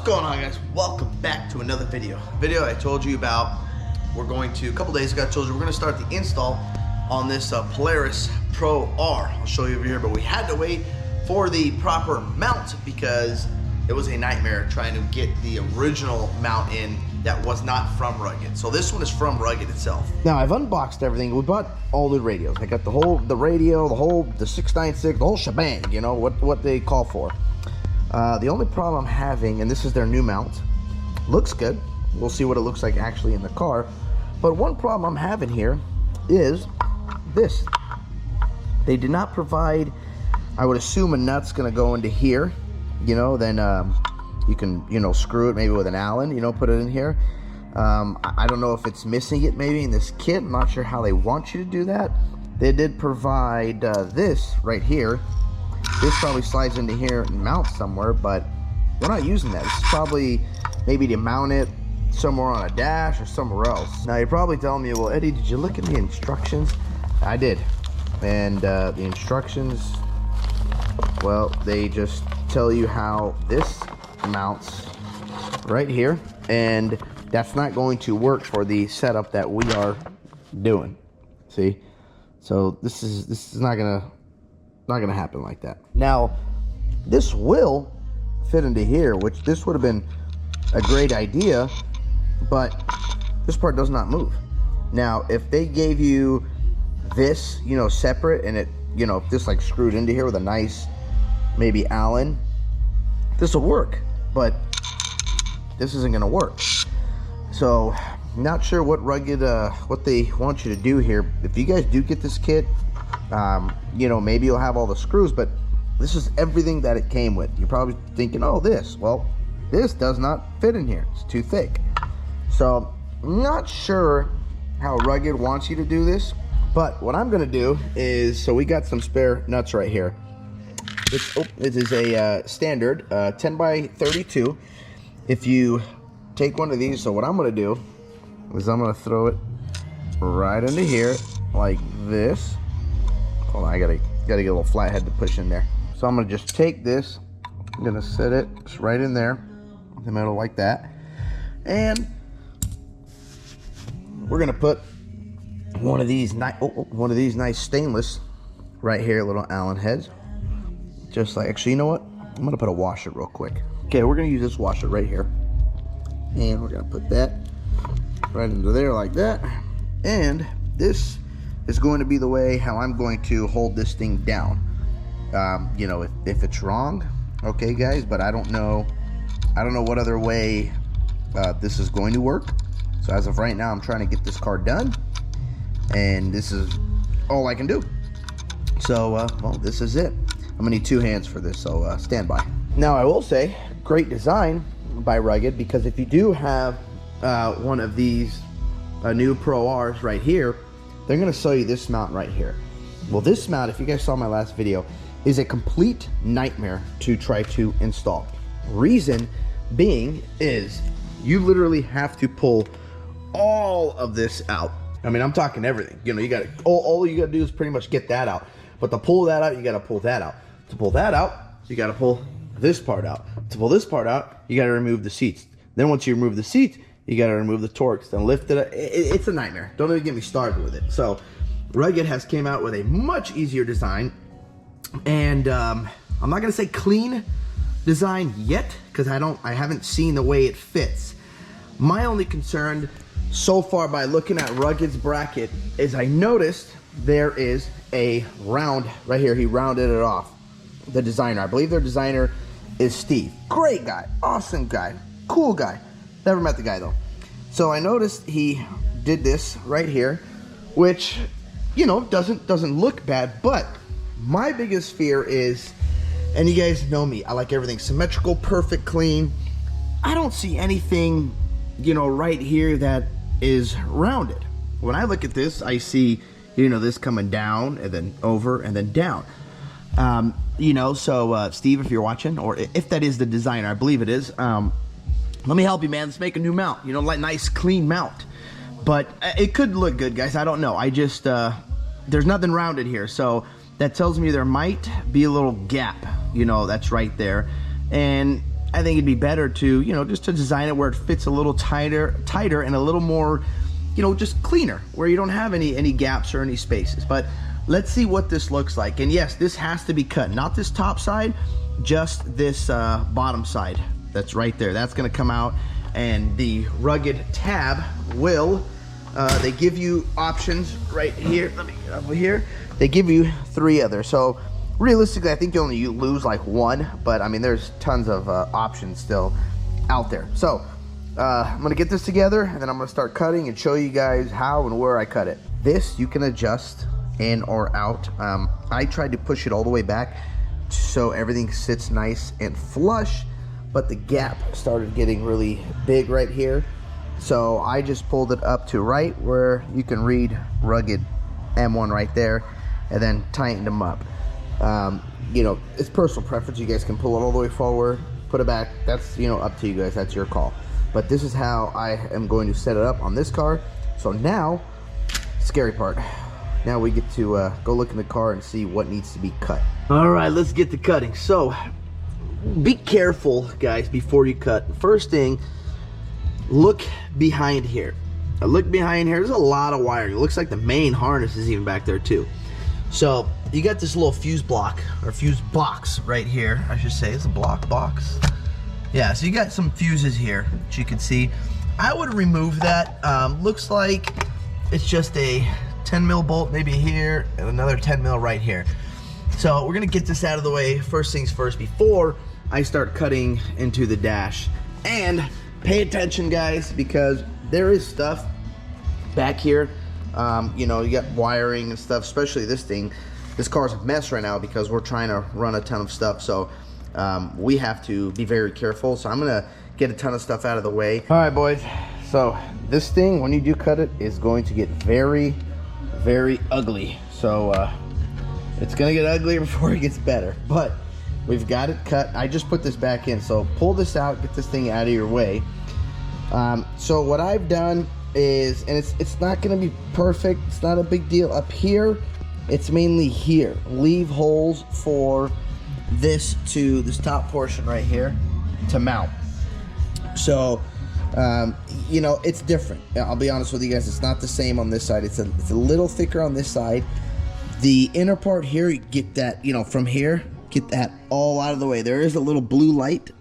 What's going on, guys? Welcome back to another video. I told you about. We're going to, a couple days ago, I told you we're going to start the install on this Polaris Pro R. I'll show you over here, but we had to wait for the proper mount because it was a nightmare trying to get the original mount in that was not from Rugged. So this one is from Rugged itself. Now I've unboxed everything. We bought all the radios. I got the radio, the 696, the whole shebang, you know, what they call for. The only problem I'm having, and this is their new mount, looks good. We'll see what it looks like actually in the car. But one problem I'm having here is this. They did not provide, I would assume a nut's gonna go into here, you know, then you can, you know, screw it maybe with an Allen, you know, put it in here. I don't know if it's missing it maybe in this kit. I'm not sure how they want you to do that. They did provide this right here. This probably slides into here and mounts somewhere, but we're not using that. This is probably maybe to mount it somewhere on a dash or somewhere else. Now you're probably telling me, well, Eddie, did you look at the instructions? I did. And the instructions, well, they just tell you how this mounts right here, and that's not going to work for the setup that we are doing. See? So this is not gonna happen like that. Now this will fit into here, which this would have been a great idea, but this part does not move. Now if they gave you this, you know, separate, and it, you know, if this like screwed into here with a nice maybe Allen, this will work, but this isn't gonna work. So not sure what Rugged what they want you to do here. If you guys do get this kit, you know, maybe you'll have all the screws, but this is everything that it came with. You're probably thinking, oh, well, this does not fit in here. It's too thick. So not sure how Rugged wants you to do this, but what I'm gonna do is, so we got some spare nuts right here. This is a standard 10 by 32. If you take one of these, so what I'm gonna do is I'm gonna throw it right into here like this. Hold on, I gotta get a little flathead to push in there. So I'm gonna just take this, I'm gonna set it just right in there, in the middle like that, and we're gonna put one of these nice stainless right here, little Allen heads, just like, actually, you know what? I'm gonna put a washer real quick. Okay, we're gonna use this washer right here, and we're gonna put that right into there like that, and this is going to be the way how I'm going to hold this thing down. You know, if it's wrong, okay guys, but I don't know what other way this is going to work. So as of right now, I'm trying to get this car done, and this is all I can do. So well, this is it. I'm gonna need two hands for this, so stand by. Now I will say, great design by Rugged, because if you do have one of these new Pro Rs right here, they're gonna sell you this mount right here. Well, this mount, if you guys saw my last video, is a complete nightmare to try to install. Reason being is you literally have to pull all of this out. I mean, I'm talking everything. You know, you got all you gotta do is pretty much get that out. But to pull that out, you gotta pull that out. To pull that out, you gotta pull this part out. To pull this part out, you gotta remove the seats. Then once you remove the seats, you gotta remove the Torx, then lift it up. It's a nightmare. Don't even get me started with it. So Rugged has came out with a much easier design, and I'm not gonna say clean design yet, because I haven't seen the way it fits. My only concern so far by looking at Rugged's bracket is I noticed there is a round right here. He rounded it off. The designer, I believe their designer is Steve. Great guy, awesome guy, cool guy. Never met the guy though. So I noticed he did this right here, which, you know, doesn't look bad, but my biggest fear is, and you guys know me, I like everything symmetrical, perfect, clean. I don't see anything, you know, right here that is rounded. When I look at this, I see, you know, this coming down and then over and then down. You know, so Steve, if you're watching, or if that is the designer, I believe it is, let me help you, man. Let's make a new mount, you know, like nice clean mount. But it could look good, guys. I don't know. I just there's nothing rounded here, so that tells me there might be a little gap, you know, that's right there. And I think it'd be better to, you know, just to design it where it fits a little tighter and a little more, you know, just cleaner, where you don't have any gaps or any spaces. But let's see what this looks like. And yes, this has to be cut, not this top side, just this bottom side that's right there. That's gonna come out, and the rugged tab will, they give you options right here. Let me get over here. They give you 3 others. So realistically, I think you only lose like 1, but I mean, there's tons of options still out there. So I'm gonna get this together, and then I'm gonna start cutting and show you guys how and where I cut it. This you can adjust in or out. I tried to push it all the way back so everything sits nice and flush, but the gap started getting really big right here. So I just pulled it up to right where you can read rugged M1 right there, and then tightened them up. You know, it's personal preference. You guys can pull it all the way forward, put it back. That's, you know, up to you guys. That's your call. But this is how I am going to set it up on this car. So now, scary part. Now we get to go look in the car and see what needs to be cut. All right, let's get to cutting. So be careful, guys, before you cut. First thing, look behind here. Look behind here. There's a lot of wiring. It looks like the main harness is even back there too. So you got this little fuse block, or fuse box right here, I should say. It's a block box. Yeah, so you got some fuses here that you can see. I would remove that. Looks like it's just a 10 mil bolt maybe here, and another 10 mil right here. So we're gonna get this out of the way first things first before I start cutting into the dash. And pay attention, guys, because there is stuff back here. You know, you got wiring and stuff, especially this thing. This car's a mess right now because we're trying to run a ton of stuff. So we have to be very careful. So I'm gonna get a ton of stuff out of the way. All right, boys. So this thing, when you do cut it, is going to get very, very ugly. So it's gonna get uglier before it gets better. But we've got it cut. I just put this back in. So pull this out, get this thing out of your way. So what I've done is, and it's not gonna be perfect, it's not a big deal up here, it's mainly here. Leave holes for this top portion right here to mount. So you know, it's different. I'll be honest with you guys, it's not the same on this side. It's a little thicker on this side. The inner part here, you get that, you know, from here, get that all out of the way. There is a little blue light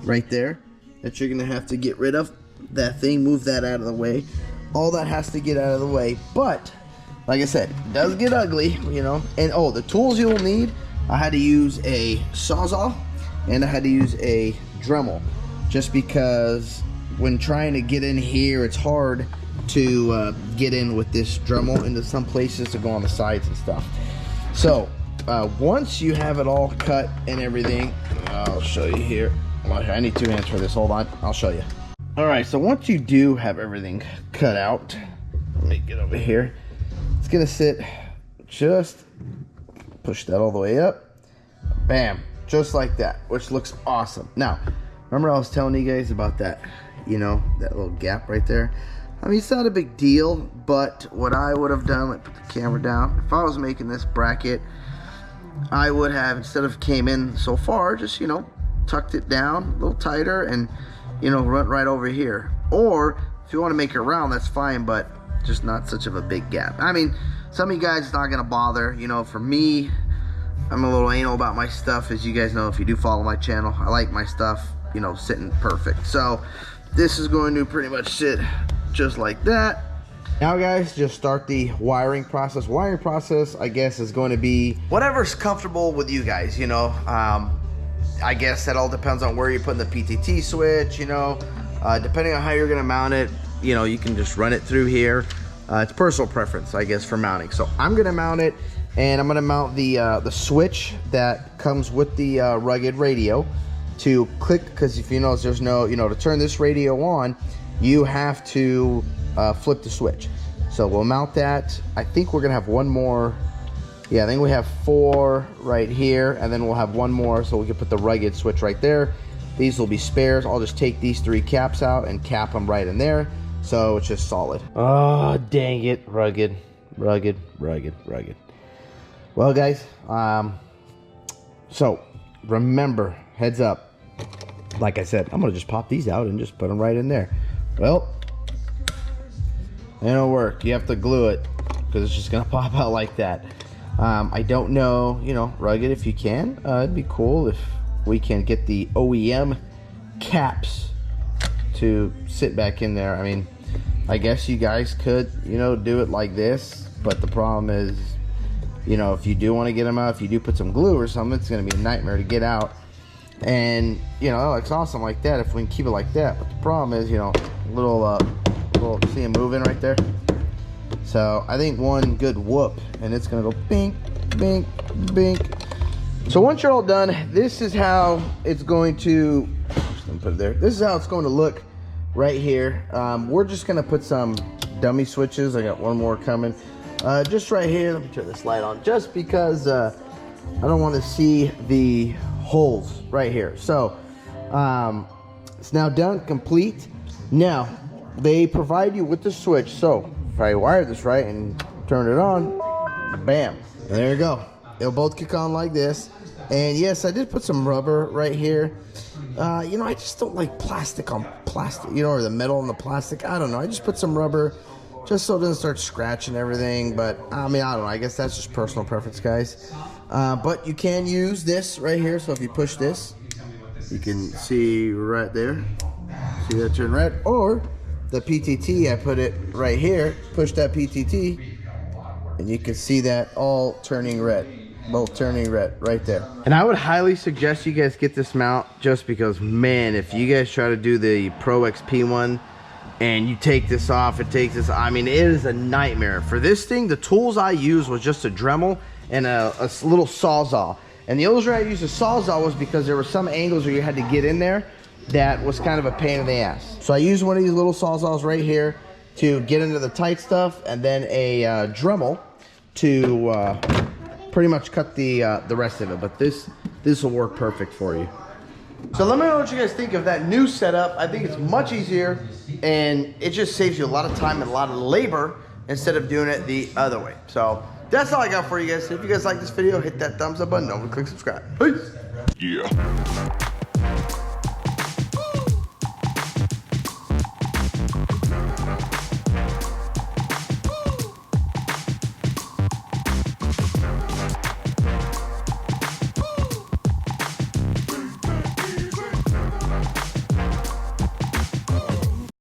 right there that you're gonna have to get rid of. That thing, move that out of the way. All that has to get out of the way. But like I said, it does get ugly, you know. And oh, the tools you'll need, I had to use a Sawzall and I had to use a Dremel, just because when trying to get in here, it's hard to get in with this Dremel into some places to go on the sides and stuff. So once you have it all cut and everything, I'll show you here. I need 2 hands for this. Hold on, I'll show you. All right, so once you do have everything cut out, let me get over here. It's gonna sit, just push that all the way up. Bam, just like that, which looks awesome. Now, remember I was telling you guys about that, you know, that little gap right there? I mean, it's not a big deal, but what I would have done, like put the camera down, if I was making this bracket, I would have, instead of came in so far, just, you know, tucked it down a little tighter and, you know, run right over here. Or if you want to make it round, that's fine, but just not such of a big gap. I mean, some of you guys, it's not gonna bother. You know, for me, I'm a little anal about my stuff, as you guys know if you do follow my channel. I like my stuff, you know, sitting perfect. So this is going to pretty much sit just like that. Now, guys, just start the wiring process. Wiring process, I guess, is going to be whatever's comfortable with you guys, you know. I guess that all depends on where you're putting the PTT switch, you know. Depending on how you're gonna mount it, you know, you can just run it through here. It's personal preference, I guess, for mounting. So I'm gonna mount it, and I'm gonna mount the switch that comes with the rugged radio to click, because if you notice, there's no, you know, to turn this radio on, you have to flip the switch. So we'll mount that. I think we're gonna have one more. Yeah, I think we have 4 right here, and then we'll have one more, so we can put the rugged switch right there. These will be spares. I'll just take these 3 caps out and cap them right in there, so it's just solid. Oh, dang it. Rugged, rugged, rugged, rugged. Well, guys, so remember, heads up, like I said, I'm gonna just pop these out and just put them right in there. Well, it'll work. You have to glue it because it's just gonna pop out like that. I don't know, you know, rugged if you can. It'd be cool if we can get the OEM caps to sit back in there. I mean, I guess you guys could, you know, do it like this, but the problem is, you know, if you do want to get them out, if you do put some glue or something, it's going to be a nightmare to get out. And, you know, it's awesome like that if we can keep it like that. But the problem is, you know, little see them moving right there? So I think one good whoop and it's going to go bink, bink, bink. So once you're all done, this is how it's going to, just gonna put it there. This is how it's going to look right here. We're just going to put some dummy switches. I got one more coming. Just right here, let me turn this light on just because I don't want to see the holes right here. So it's now done, complete. Now they provide you with the switch. So if I wire this right and turn it on, bam, and there you go. They'll both kick on like this. And yes, I did put some rubber right here. You know, I just don't like plastic on plastic, you know, or the metal on the plastic. I don't know. I just put some rubber just so it doesn't start scratching everything. But I mean, I don't know. I guess that's just personal preference, guys. But you can use this right here. So if you push this, you can see right there. See that turn red? Or the PTT, I put it right here. Push that PTT, and you can see that all turning red. Both turning red right there. And I would highly suggest you guys get this mount just because, man, if you guys try to do the Pro XP one and you take this off, it takes this, I mean, it is a nightmare. For this thing, the tools I used was just a Dremel and a little Sawzall. And the only reason I used a Sawzall was because there were some angles where you had to get in there that was kind of a pain in the ass. So I used one of these little Sawzalls right here to get into the tight stuff, and then a Dremel to pretty much cut the rest of it. But this will work perfect for you. So let me know what you guys think of that new setup. I think it's much easier, and it just saves you a lot of time and a lot of labor instead of doing it the other way. So that's all I got for you guys. If you guys like this video, hit that thumbs up button. Don't forget to click subscribe. Peace. Yeah.